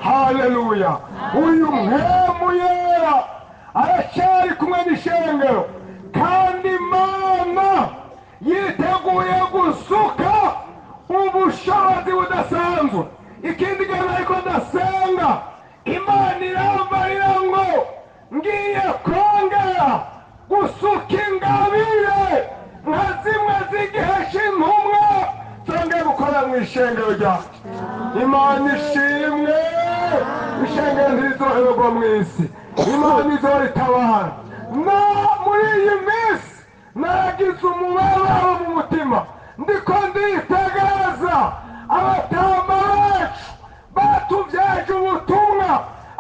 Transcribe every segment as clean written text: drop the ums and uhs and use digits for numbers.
haleluya. Uyu mpemu yera aracyari kumwe n'ishengero, kandi Imana yiteguye gusuka ubushobozi budasanzwe. Ikindi gihe ariko ndasenga, Imana irambarira ngo ngiye kongera gusuka ingabire nka zimwe z'igihe cy'intumwa zongeye gukora mu ishengero ryacu. Imana ishimwe. Ishengero ntirizohererwa mu isi, Imana izoritabara. Muri iyi minsi nagize umubabaro mu mutima, ndiko nditegereza abatama bacu batuvyaje ubutumwa,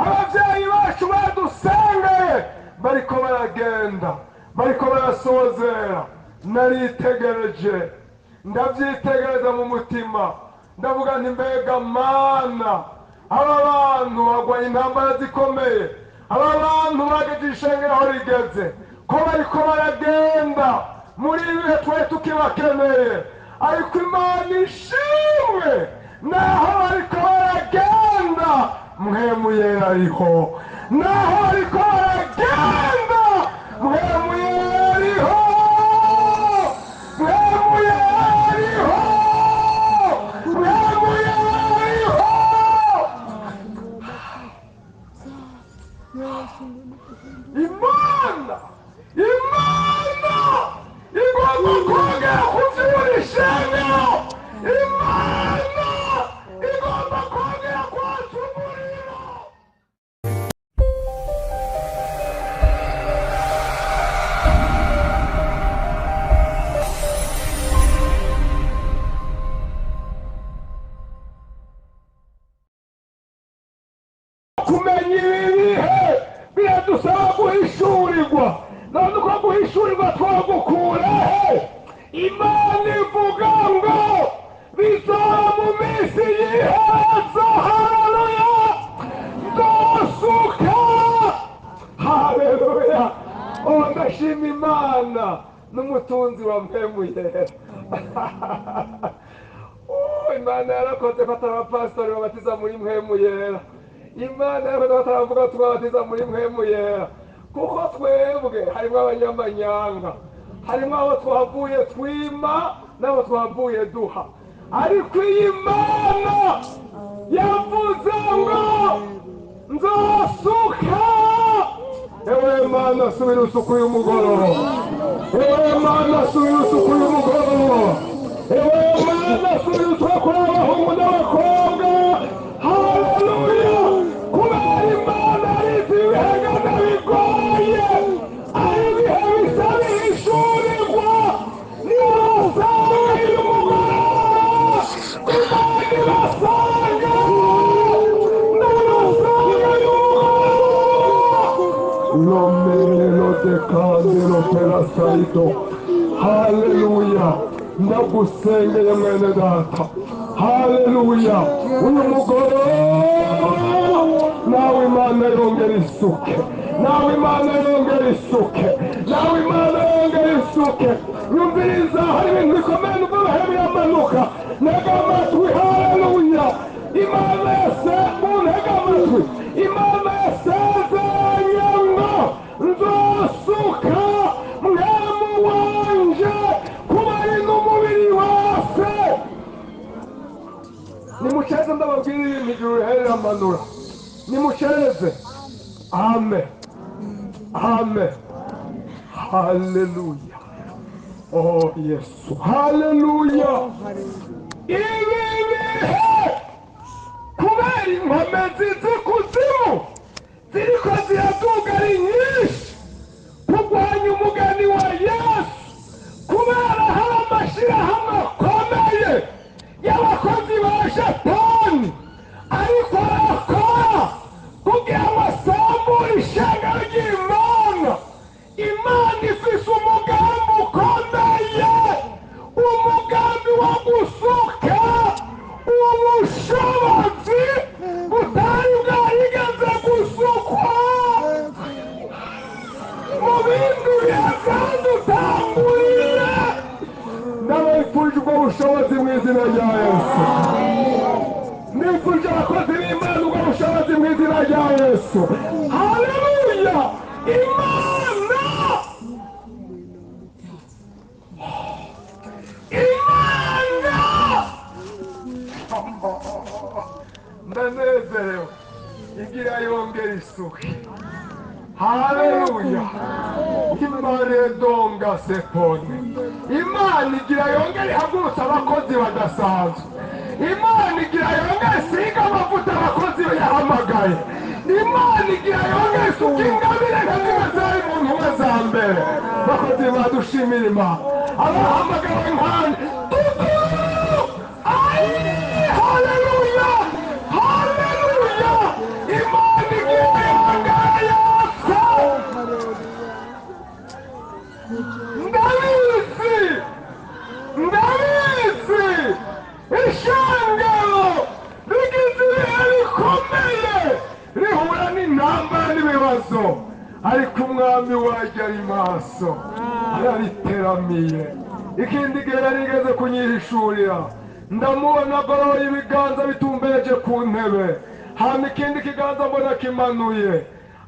abavyeyi bacu badusengeye bariko baragenda, bariko barasozera. Naritegereje, ndavyitegereza mu mutima, ndavuga nti mbega Mana, aba bantu bagwaye intambara zikomeye, aba bantu bagejeje ishengero aho rigeze, ko bariko baragenda muri ibihe twari tukibakeneye. Ariko Imana ishimwe, naho bariko baragenda mpemu yera ariho, naho bariko baragenda mpemu yera ariho, mpemu yera ariho, mpemu yera ariho. Imana igomba kongera kuvyura ishengero. Imana igomba kongera kwatsa umuriro. Kumenya ibi bihe biradusaba guhishurirwa. None uko guhishurirwa twagukura he? Imana ivuga ngo bizaba mu minsi y'iherezo, haleluya, nzosuka, haleluya. Ndashima Imana n'umutunzi wa mpemu yera. Imana yarakoze ko atari abapasitori babatiza muri mpemu yera. Imana yarakoze ko atari abavugabutumwa babatiza muri mpemu yera. Kuko twebwe harimo abanyamanyanga, harimo abo twavuye twima n'abo twavuye duha. Ariko iyi Mana yavuze ngo nzosuka. Ewe Mana, subira usuku uyu mugoroba. Ewe Mana, subira usuku uyu mugoroba. Ewe Mana, subira usuku kuri abahungu n'abakobwa. Haleluya. Kubera Imana arizi ibihe bigoye, ari ibihe bisaba ihishurirwa. Niyo basanga uyu mugoroba, Imana ibasanga, ndabasanga uyu mugoroba. Lomelo de kandelo perasaito. Haleluya. Ndagusengeye mwene data. Haleluya. Uyu mugoroba nawe Imana yongera isuke, nawe Imana yongera isuke, nawe Imana yongera isuke. Yumviriza, hari ibintu bikomeye nubwo bihe biramanuka. Ntega amatwi, haleluya. Imana ntega amatwi, Imana yasezeranye ngo nzosuka mwemu wanje kubarinda umubiri wose. Nimuceze ndababwira ibintu ijuru riherera amanura. Nimuceze. Amen. Amen. Haleluya. Oh Yesu. Haleluya. Ibi bihe kubera inkomezi z'ikuzimu ziriko ziraduga ari nyinshi kurwanya umugani wa Yesu, kubera hari amashirahamwe akomeye y'abakozi ba Satani ariko arakora kugira ngo asambure ishengero ry'Imana. Imana ifise umugambi ukomeye, umugambi wo gusuka ubushobozi butari bwarigeze gusukwa mu bindi bihe byadutanguriye. Ndabifurije ubwo bushobozi mu izina rya Yesu. Yesu. Haleluya. Imana ndanezerewe igira yongera isuke. Haleluya. Imana donga sepone. Imana igira yongera ihagurutsa abakozi badasanzwe. Imana igira yongera isiga amavuta abakozi yahamagaye. Imana igira yongera isuka ingabire nk'izina zari mu ntumwa za mbere. Bakozi badushimira Imana abahamagawe nkane. Haleluya. Haleluya. Imana igira yongera yose. Ndabizi ishangiro rigize ibihe bikomeye rihura n'intambara n'ibibazo, ariko umwami wajya ari maso arariteramiye. Ikindi gihe yarigeze kunyihishurira, ndamubona agoroye ibiganza bitumbereje ku ntebe, hama ikindi kiganza mbona kimanuye,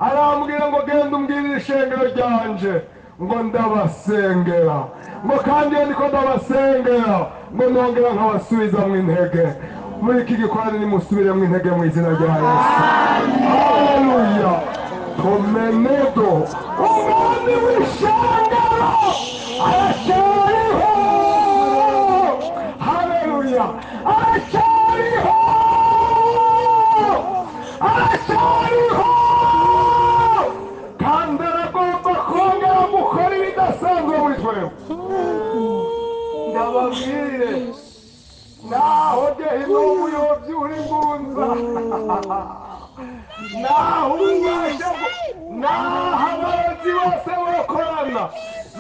arambwira ngo genda umbwirire ishengero ryanje ngo ndabasengera, ngo kandi iyo ndiko ndabasengera ngo nongera nkabasubiza mu intege. Muri iki gikorane nimusubire mu intege mu izina rya Yesu. Haleluya. Tomenedo umwami w'ishengero aracyariho. Haleluya. Aracyariho. Aracyariho. Kandi aragomba kongera gukora ibidasanzwe muri twebwe. Ndababwire naho gehino umuyobyi uri ngunza, naho ubasha, naho abarozi bose bokorana,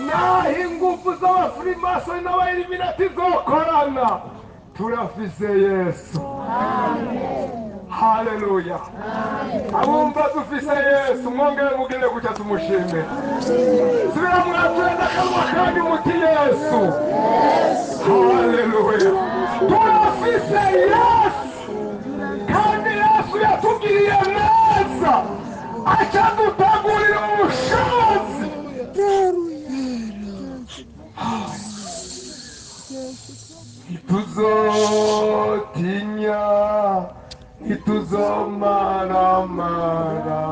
naho ingufu z'abafirimasoni n'abayiliminati zokorana, turafise Yesu. Haleluya. Abumva dufise Yesu mwongere mugire gutya tumushime. Subira mwaturenda akanwa kanyu muti Yesu. Haleluya. Turafise Yesu, kandi Yesu yatugiriye neza, acadutegurira ubushobozi. Ntituzotinya, ntituzomaramara,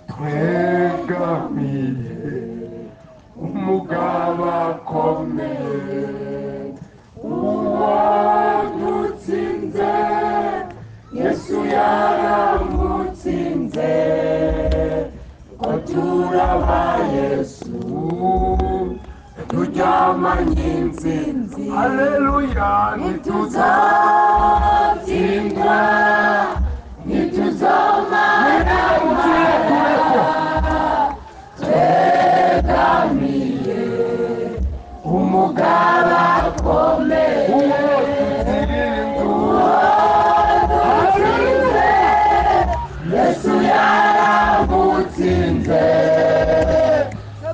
twegamiye umugabo akomeye, uwadutsinze. Yesu yaramutsinze, ko turaba Yesu turyamanye intsinzi. Haleluya. Ntituzatsindwa, ntituzomaramara, twegamiye umugabo akomeye, uwo dutsinze. Yesu yaramutsinze,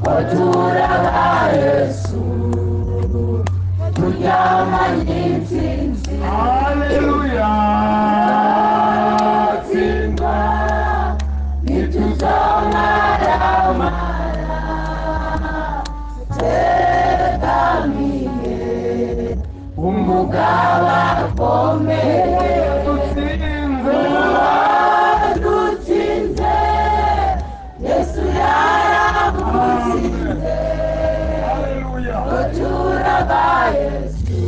ko turaba Yesu turyamanye intsinzi. Haleluya. Tsindwa, ntituzomaramara, twegamiye umugabo akomeye, dutsinze. Yesu yaramutsinze, ko turaba Yesu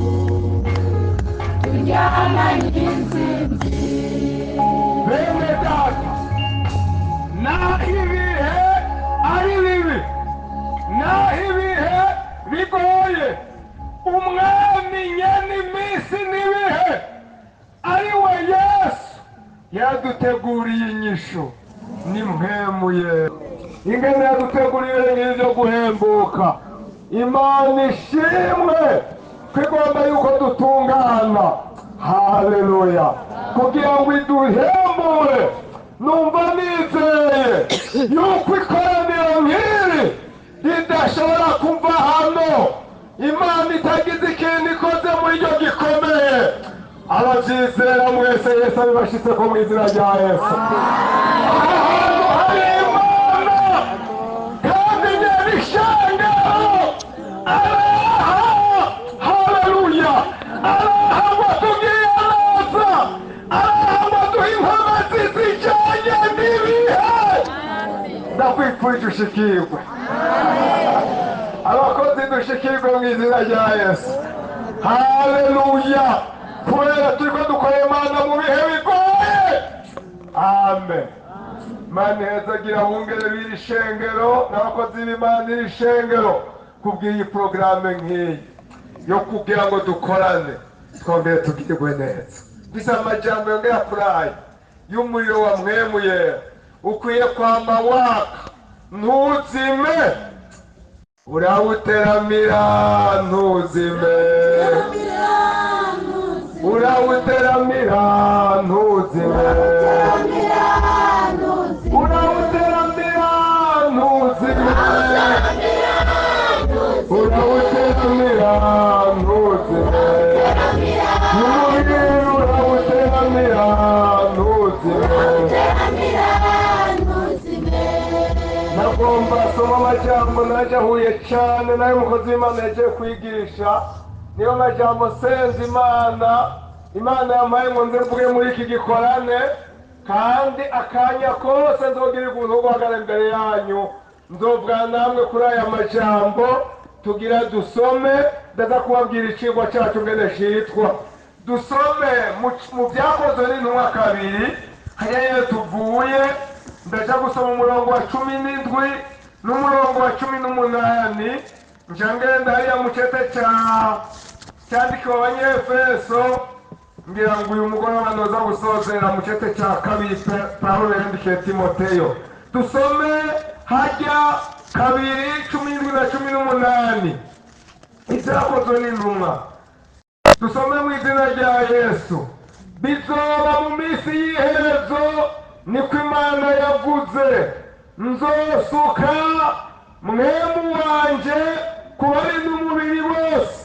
turyamanye intsinzi. Bene data, naho ibihe ari bibi, naho ibihe bigoye, umwami nyene iminsi n'ibihe ari we Yesu yaduteguriye inyishu. Ni mpwemuye ingene yaduteguriye n'ibyo guhembuka. Imana ishimwe ko igomba yuko dutungana. Haleluya. Kugira ngo iduhembure, numva nizeye yuko ikoraniro nk'iri ridashobora kuva hano Imana itagize ikintu ikoze muri iryo gikomeye. Ababyizera mwese Yesu abibashitse ko mu izina rya Yesu. ahantu hari Imana kandi nyir'ishengero araha. Haleluya! araha ngo tugire neza, araha ngo duhe inkomezi zijyanye n'ibihe. Ndakwifurije ushikirwe, abakozi dushikirwe mu izina rya Yesu. Haleluya! kubera turiko dukora Imana mu bihe bigoye. Amen. Imana ihezagira abungere b'iri shengero n'abakozi b'Imana iri shengero kubw'iyi porogaramu nk'iyi yo kugira ngo dukorane twongere tugirwe neza. Bisa amajambo yongera kuri aya y'umuriro wa Mpwemu Yera ukwiye kwama waka ntuzime, urawuteramira ntuzime, urawuteramira ntuzime, urawuteramira ntuzime, urawuteramira ntuzime, n'umubiri urawuteramira ntuzime. Nagomba soma amajambo naje ahuye cyane nayo umukozi w'Imana yagiye kwigisha, niyo majambo senza Imana yampaye ngo nze mvuge muri iki gikorane, kandi akanya kose nzogira ubuntu bwo guhagarara imbere yanyu nzovuga namwe kuri aya majambo tugira dusome. Ndaza kubabwira icigwa cyacu ngene citwa. Dusome mu Byakozwe n'Intumwa 2 hariya tuvuye. Ndaja gusoma umurongo wa 17 n'umurongo wa 18. Nja ngenda hariya mu cete cyandikiwe Abanyefeso, ngira ngo uyu mugoroba noza gusozera mu cete cya 2 Pawulo yandikiye Timoteyo. Dusome hajya 2:17 na 18. Ibyakozwe n'Intumwa. Dusome mu izina rya Yesu. Bizoba mu minsi y'iherezo niko Imana yavuze, nzosuka Mpwemu wanje ku bari n'umubiri bose,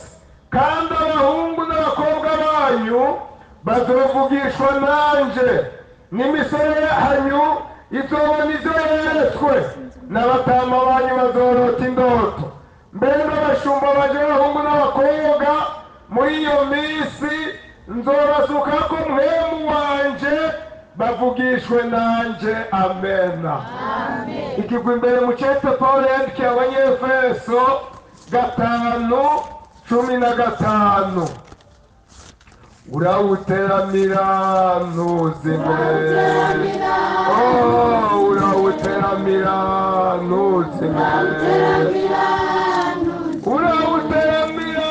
kandi abahungu n'abakobwa banyu bazovugishwa nanje, n'imisore yanyu izobona ivyo yeretswe, n'abatama banyu bazorota indoto. Mbere n'abashumba banje b'abahungu n'abakobwa muri iyo minsi nzobasukako Mpwemu wanje bavugishwe nanje. Amena. Ikigwa imbere mu cete Pawulo yandikiye Abanyefeso 5:15. urawuteramira ntuzime, urawuteramira ntuzime, urawuteramira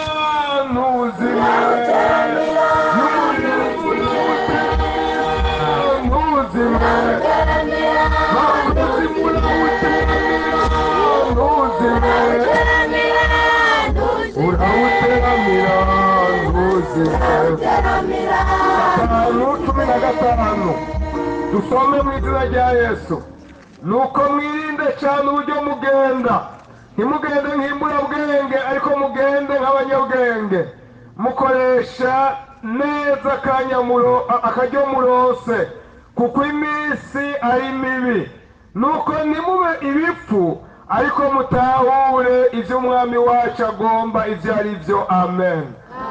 ntuzime, Dusome mu izina rya Yesu. Nuko mwirinde cyane uburyo mugenda, ntimugende nk'imburabwenge, ariko mugende nk'abanyabwenge, mukoresha neza akaryo murose, kuko iminsi ari mibi. Nuko ntimube ibipfu, ariko mutahure ibyo umwami wacu agomba ibyo ari byo. Amen.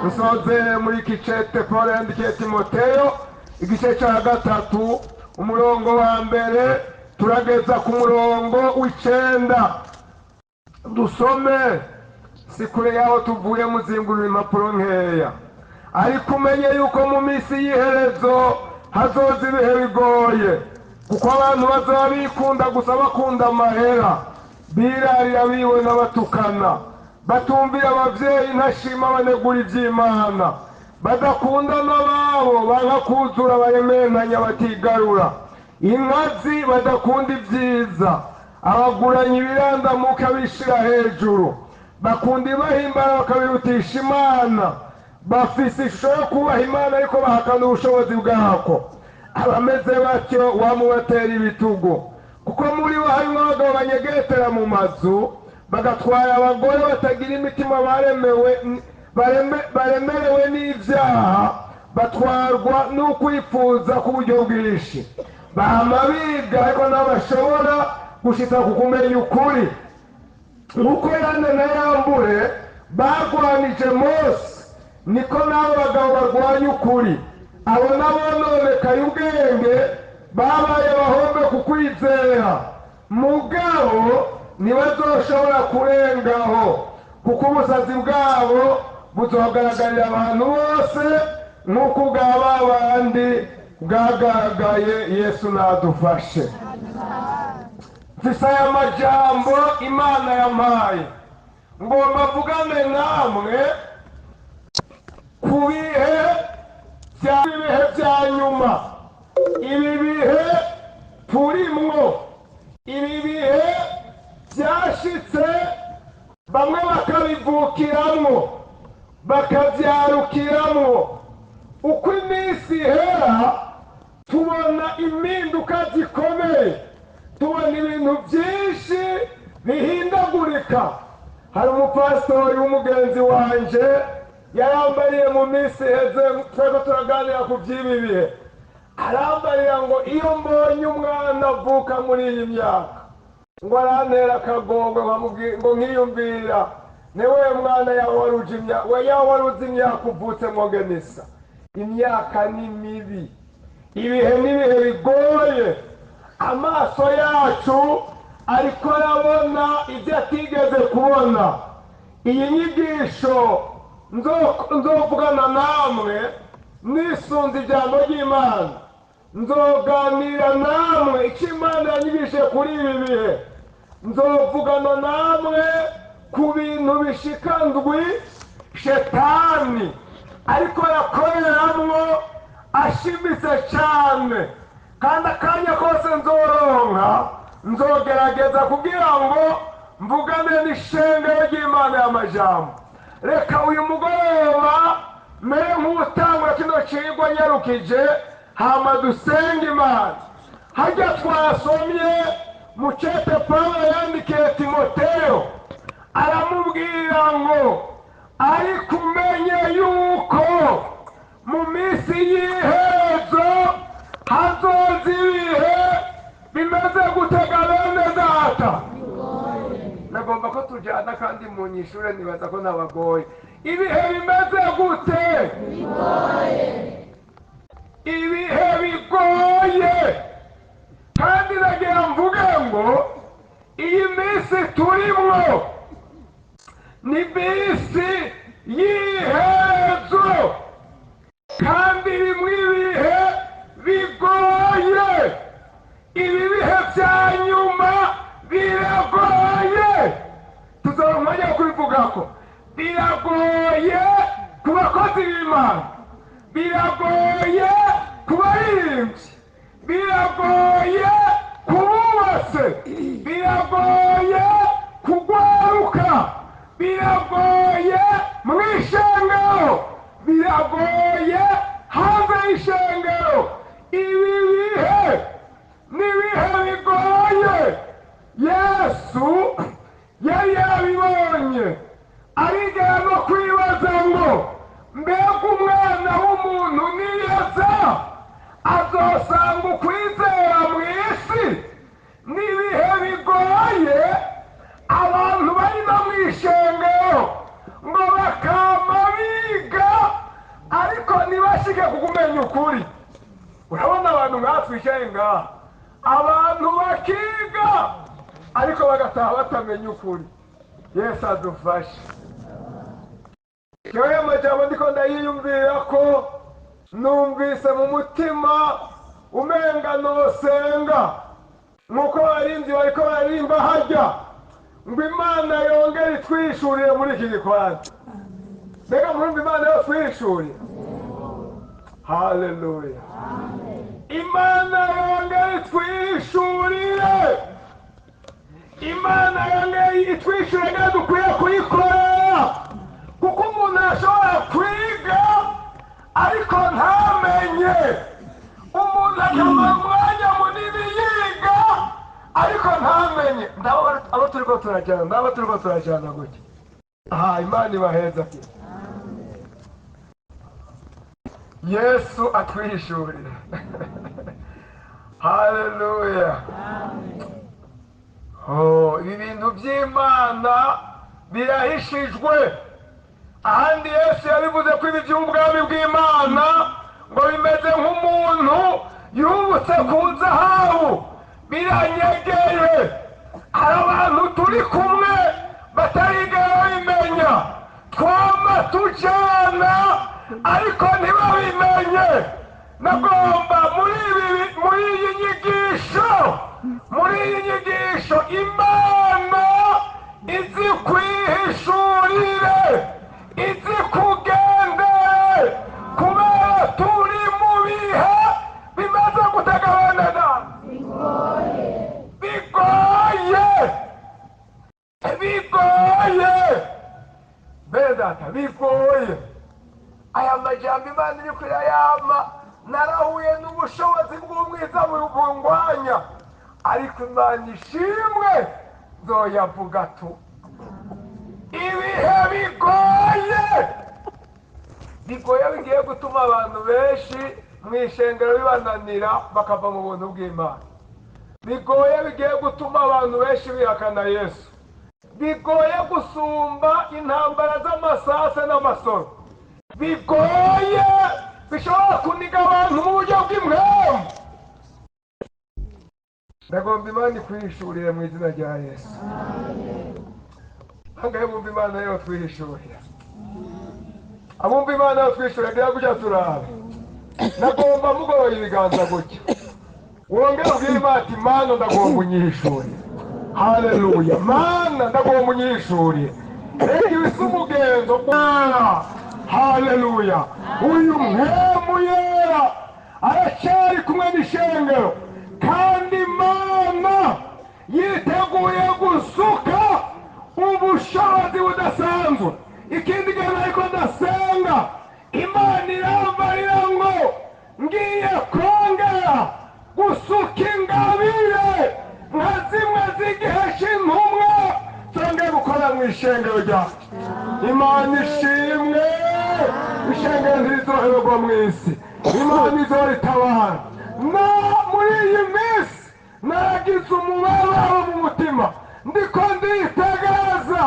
Dusozere muri iki cete Pawulo yandikiye Timoteyo igice cya 3 umurongo wa 1 turageza ku murongo w'9. Dusome si kure yaho tuvuye muzingurura impapuro nkeya. Ariko umenye yuko mu minsi y'iherezo hazoza ibihe bigoye, kuko abantu bazaba bikunda gusa, bakunda amahera, birarira biwe n'abatukana, batumvira abavyeyi, ntashima banegura ivy'Imana, badakunda n'ababo, banka kuzura, barementanya batigarura, inkazi, badakunda ivyiza, abaguranyi ibirandamuka bishira hejuru, bakunda ibahimbara bakabirutisha Imana, bafise ishusho yo kubaha Imana ariko bahakana ubushobozi bwako. Abameze batyo wamubatera ibitugu, kuko muri bo harimwo abagabo banyegetera mu mazu, bagatwara abagore batagira imitima, baremerewe n'ivyaha, batwarwa n'ukwifuza k'uburyo bwinshi. bahama biga ariko n'abashobora gushitsa ku kumenya ukuri. Uko Yane na Yambure bagwanije Mose, niko n'abo bagabo barwanya ukuri. Abo nabo nonekaye ubwenge babaye bahombe ku kwizera, mugabo ntibazoshobora kurengaho, kuko ubusazi bwabo buzogaragarira abantu bose nk'uko ubwa babandi bwagaragaye. Yesu nadufashe. Mfise aya majambo Imana yampaye, ngomba mvugane namwe ku bihe bya nyuma, ibi bihe turimwo, ibi bihe byashitse bamwe bakabivukiramwo bakavyarukiramwo. Uko iminsi ihera tubona impinduka zikomeye, tubona ibintu byinshi bihindagurika. Hari umupasitori w'umugenzi wanje yarambariye mu minsi iheze, twebwe turaganira ku by'ibi bihe, arambarira ngo iyo mbonye umwana avuka muri iyi myaka ngo arantera akagongo, ngo nkiyumvira newe mwana yawe waruzi imyaka uvutse mwogenisa. Imyaka ni mibi, ibihe n'ibihe bigoye, amaso yacu ariko arabona ibyo atigeze kubona. Iyi nyigisho nzovugana namwe nisunze ijambo ry'Imana, nzoganira namwe icyo Imana yanyigishije kuri ibi bihe, nzovugana namwe ku bintu bishika ndwi Shetani ariko yakoreramwo ashimitse cyane, kandi akanya kose nzoronka nzogerageza kugira ngo mvugane n'ishengero ry'Imana y'amajambo. Reka uyu mugoroba mere nk'utangura kino cigwa nyarukije, hama dusenge Imana. Harya twasomye mu cete Pawulo yandikiye Timoteyo, aramubwira ngo ariko umenye yuko mu minsi y'iherezo hazoza ibihe bimeze gutega bene data. Nagomba ko tujyana kandi mu nyishure, nibaza ko nabagoye. Ibihe bimeze gute? Ibihe bigoye. Kandi nagira mvuge ngo iyi minsi turimwo ni minsi y'iherezo, kandi bimwe ibihe bigoye. Ibi bihe bya nyuma biragoye, tuzomanya kubivugako. Biragoye ku bakozi b'Imana, biragoye ku baririmbyi, biragoye ku bubatse, biragoye kugwaruka, biragoye mu ishengero, biragoye hanze y'ishengero. Ibi bihe ni ibihe bigoye. Yesu yari yarabibonye, arigera no kwibaza ngo mbega umwana w'umuntu niyaza azosanga ukwizera mu isi? Ni ibihe bigoye. Abantu bari no mu ishengero ngo bakama biga ariko ntibashike kukumenya ukuri. Urabona abantu nkatwishaye ngaha, abantu bakiga ariko bagataha batamenya ukuri. Yesu adufashe. Yewe amajambo ndiko ndayiyumvira ko numvise mu mutima umenga nosenga, nkuko abarinzi bariko baririmba harya ngo Imana yongere itwishurire muri iki gikorwa. Mbega murumva Imana yotwishurire? Haleluya. Imana yongere itwishurire. Imana yongere itwishurire kandi dukwiye kuyikorera, kuko umuntu ashobora kwiga ariko ntamenye. Umuntu akamara umwanya munini yiga ariko ntamenye. Abo turiko turajyana gutya. Aha, Imana ibaheza ati Yesu atwishurire. haleluya. Ibi bintu by'Imana birahishijwe. Ahandi Yesu yabivuze ko ibi by'ubwami bw'Imana ngo bimeze nk'umuntu yubutse ku zahabu, biranyegeye. Hari abantu turi kumwe batarigera babimenya, twama tujana ariko ntibabimenye. Nagomba muri iyi nyigisho Imana izi kwihishurire, izi kugendere, kubera turi mu bihe bimaze gutagabanana, bigoye bene data, bigoye. Aya majambo Imana iri kuyayama, narahuye n'ubushobozi bw'umwiza bungwanya, ariko Imana ishimwe nzoyavuga tu. Ibihe bigoye bigiye gutuma abantu benshi mu ishengero bibananira bakava mu buntu bw'Imana. Bigoye bigiye gutuma abantu benshi bihakana Yesu. Bigoye gusumba intambara z'amasase n'amasoro. Bigoye bishobora kuniga abantu mu buryo bw'impwemu. Ndagomba Imana ikwihishurire mu izina rya Yesu. Hangahe bumva Imana yo twihishurira. Abumva Imana yo twihishurira ngira kujya turabe. Nagomba mugoroye ibiganza gutya. Wongera ubwira Imana ati Mana ndagomba unyihishurire. Haleluya. Mana ndagomba unyihishurire. Reka ibisa umugenzo Mana. Haleluya. Uyu mpemu yera aracyari kumwe n'ishengero, kandi Imana yiteguye gusuka ubushobozi budasanzwe. Ikindi gihe ariko ndasenga, Imana irambarira ngo ngiye kongera gusuka ingabire nka zimwe z'igihe cy'intumwa zongeye gukora mu ishengero ryacu. Imana ishimwe. Ishengero ntirizohererwa mu isi, Imana izoritabara. Muri iyi minsi nagize umubabaro mu mutima, ndiko nditegereza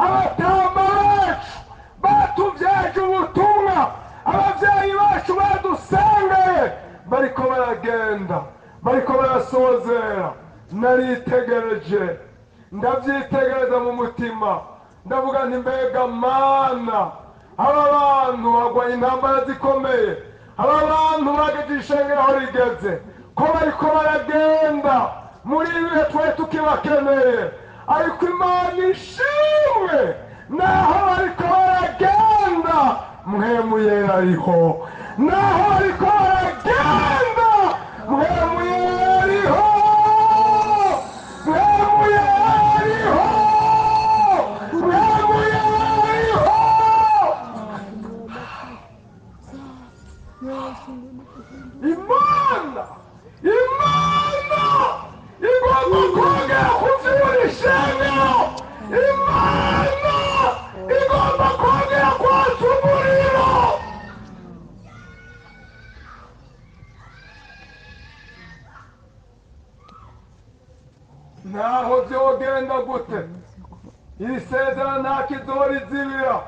abatama bacu batuvyaje ubutumwa, abavyeyi bacu badusengeye bariko baragenda, bariko barasozera. Naritegereje, ndavyitegereza mu mutima, ndavuga nti mbega Mana, aba bantu bagwaye intambara zikomeye, aba bantu bagejeje ishengero aho rigeze, ko bariko baragenda muri ibihe twari tukibakeneye, ariko Imana ishimwe, naho bariko baragenda mpwemu yera ariho, naho bariko baragenda mpwemu yera ariho, mpwemu yera ariho, mpwemu yera ariho. Imana igomba kongera kuzura ishengero. Imana igomba kongera kwatsa umuriro. Naho byogenda gute, iri sezerano nta kizorizibira.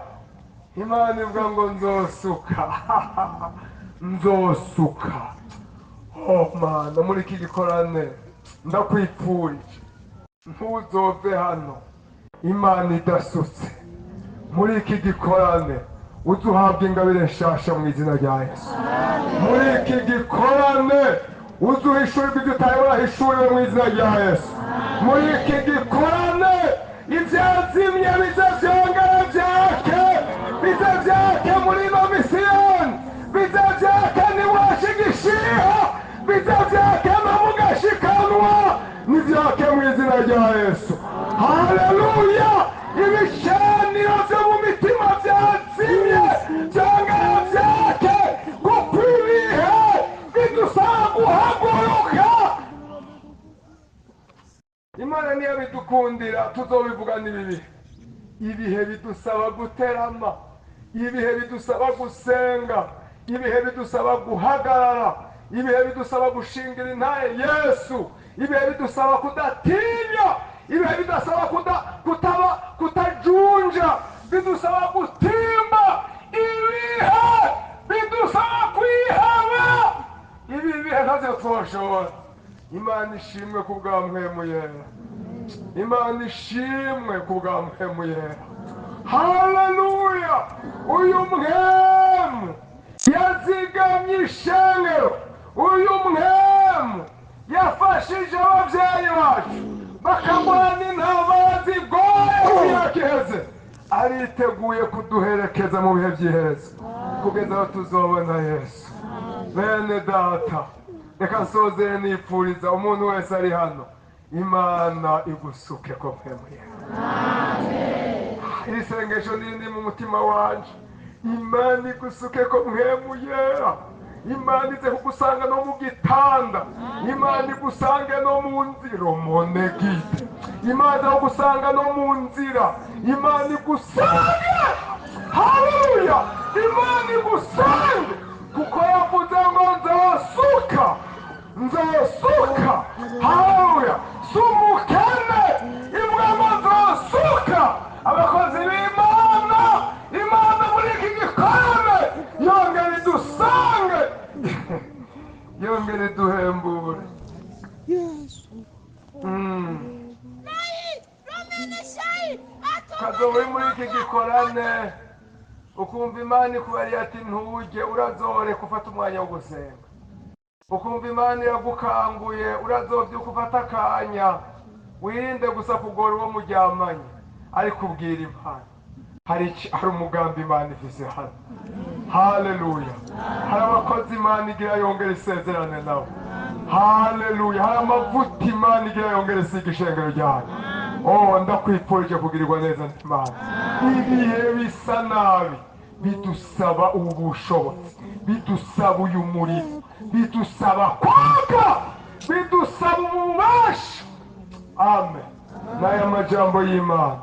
Imana ivuga ngo nzosuka. Nzosuka. Mana, muri iki gikorane ndakwipfurije, ntuzove hano Imana idasutse. Muri iki gikorane uzuhabwa ingabire nshasha mu izina rya Yesu. Muri iki gikorane uzuhishurirwa ibyo utari warahishuriwe mu izina rya Yesu. Muri iki gikorane ibyazimye bize byongera byake, bize byake muri ino misiyoni, bize byake niwashigishiha, bize byake no mugashikanwa, nibyake mu izina rya Yesu. Haleluya. Ibishaniro byo mu mitima byazimye byongera byake, kuko ibihe bidusaba guhaguruka. Imana niyo bidukundira tuzobivuga n'ibihe. Ibihe bidusaba guterama, ibihe bidusaba gusenga, ibihe bidusaba guhagarara, ibihe bidusaba gushingira intaye Yesu, ibihe bidusaba kudatinya, ibihe bidusaba kutajunja, bidusaba gutimba, ibihe bidusaba kwihaba. Ibi bihe ntavyo twoshobora. Imana ishimwe ku bwa mpwemu yera, Imana ishimwe ku bwa mpwemu yera. Haleluya! Uyu mpwemu yazigamye ishengero, uyu mpwemu yafashije ababyeyi bacu bakamwana intambara zigoye mu myaka iheze, ariteguye kuduherekeza mu bihe by'iherezo kugeza aho tuzobona Yesu. Bene data, reka nsozere nipfuriza umuntu wese ari hano, Imana igusuke ko mpwemu yera. Iri sengesho nindi mu mutima wanje, Imana igusuke ko mpwemu yera. Imana ize kugusanga no mu gitanda, Imana igusange no mu nzira monegite, Imana igusanga no mu nzira, Imana igusange. Haleluya! Imana igusange, kuko yavuze ngo nzosuka. Haleluya! Sumukene imwema nzosuka. Abakozi b'Imana, Imana muri iki gikorane yongere idusange, yongere iduhembure. Kazo uri muri iki gikorane ukumva Imana ikubariye ati ntuje, urazore gufata umwanya wo gusenga. Ukumva Imana iragukanguye, urazobyuka ufata akanya, wirinde gusa kugora uwo muryamanye, ariko ubwira Imana hari umugambi Imana ifise hano. Haleluya! Hari abakozi Imana igira yongera isezerane nabo. Haleluya! Hari amavuta Imana igira yongera isiga ishengero ryayo. Ndakwifurije kugirirwa neza n'Imana. Ibihe bisa nabi bidusaba ubushobozi, bidusaba uyu murimo, bidusaba kwaka, bidusaba ububasha. Amen. N'aya majambo y'Imana,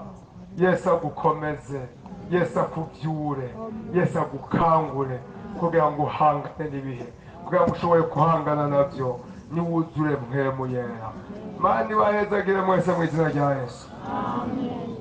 Yesu agukomeze, Yesu akubyure, Yesu agukangure kugira ngo uhangane n'ibihe, kugira ngo ushobore guhangana nabyo, niwuzure mpwemu yera. Mani bahezagire mwese mu izina rya Yesu. Amen.